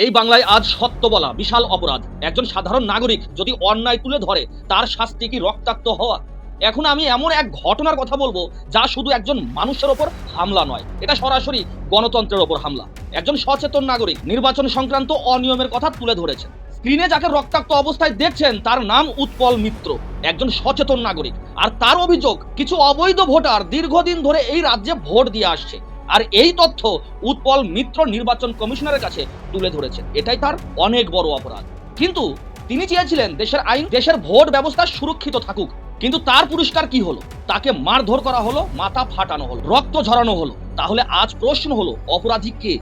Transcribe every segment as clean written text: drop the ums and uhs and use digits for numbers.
এই বাংলায় আজ সত্য বলা বিশাল অপরাধ। একজন সাধারণ নাগরিক যদি অন্যায় তুলে ধরে তার শাস্তি কি রক্তাক্ত হওয়া? এখন আমি এমন এক ঘটনার কথা বলবো যা শুধু একজন মানুষের ওপর হামলা নয়, এটা সরাসরি গণতন্ত্রের ওপর হামলা। একজন সচেতন নাগরিক নির্বাচন সংক্রান্ত অনিয়মের কথা তুলে ধরেছেন। স্ক্রিনে যাকে রক্তাক্ত অবস্থায় দেখছেন তার নাম উৎপল মিত্র, একজন সচেতন নাগরিক। আর তার অভিযোগ কিছু অবৈধ ভোটার দীর্ঘদিন ধরে এই রাজ্যে ভোট দিয়ে আসছে। আর এই তথ্য উৎপল মিত্র নির্বাচন কমিশনারের কাছে তুলে ধরেছেন। এটাই তার অনেক বড় অপরাধ। কিন্তু তিনি চেয়েছিলেন দেশের আইন, দেশের ভোট ব্যবস্থা সুরক্ষিত থাকুক। কিন্তু তার পুরস্কার কি হলো? তাকে মারধর করা হলো, মাথা ফাটানো হলো, রক্ত ঝরানো হলো। তাহলে আজ প্রশ্ন হলো, অপরাধী কে?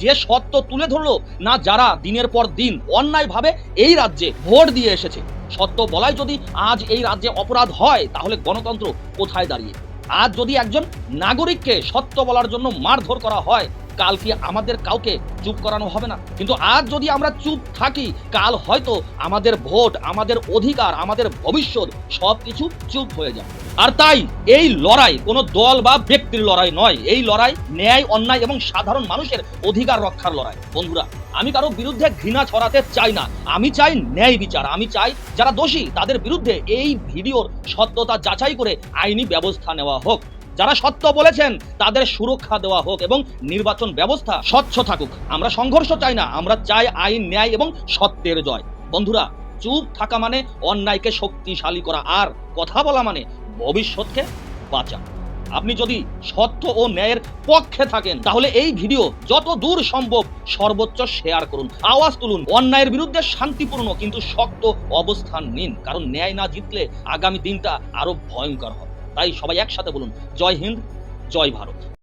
যে সত্য তুলে ধরলো, না যারা দিনের পর দিন অন্যায়ভাবে এই রাজ্যে ভোট দিয়ে এসেছে? সত্য বলাই যদি আজ এই রাজ্যে অপরাধ হয়, তাহলে গণতন্ত্র কোথায় দাঁড়িয়ে? আজ যদি একজন নাগরিককে সত্য বলার জন্য মারধর করা হয়, কাল কি আমাদের কাউকে চুপ করানো হবে না? কিন্তু আজ যদি আমরা চুপ থাকি, কাল হয়তো আমাদের ভোট, আমাদের অধিকার, আমাদের ভবিষ্যৎ সবকিছু চুপ হয়ে যাবে। আর তাই এই লড়াই কোনো দল বা ব্যক্তির লড়াই নয়। এই লড়াই ন্যায়, অন্যায় এবং সাধারণ মানুষের অধিকার রক্ষার লড়াই। বন্ধুরা, আমি কারো বিরুদ্ধে ঘৃণা ছড়াতে চাই না। আমি চাই ন্যায় বিচার। আমি চাই যারা দোষী তাদের বিরুদ্ধে এই ভিডিওর সত্যতা যাচাই করে আইনি ব্যবস্থা নেওয়া হোক। যারা সত্য বলেছেন তাদের সুরক্ষা দেওয়া হোক এবং নির্বাচন ব্যবস্থা স্বচ্ছ থাকুক। আমরা সংঘর্ষ চাই না, আমরা চাই আইন, ন্যায় এবং সত্যের জয়। বন্ধুরা, চুপ থাকা মানে অন্যায়কে শক্তিশালী করা, আর কথা বলা মানে ভবিষ্যৎকে বাঁচা। আপনি যদি সত্য ও ন্যায়ের পক্ষে থাকেন, তাহলে এই ভিডিও যত দূর সম্ভব সর্বোচ্চ শেয়ার করুন, আওয়াজ তুলুন, অন্যায়ের বিরুদ্ধে শান্তিপূর্ণ কিন্তু শক্ত অবস্থান নিন। কারণ ন্যায় না জিতলে আগামী দিনটা আরো ভয়ঙ্কর হবে। তাই সবাই একসাথে বলুন, জয় হিন্দ, জয় ভারত।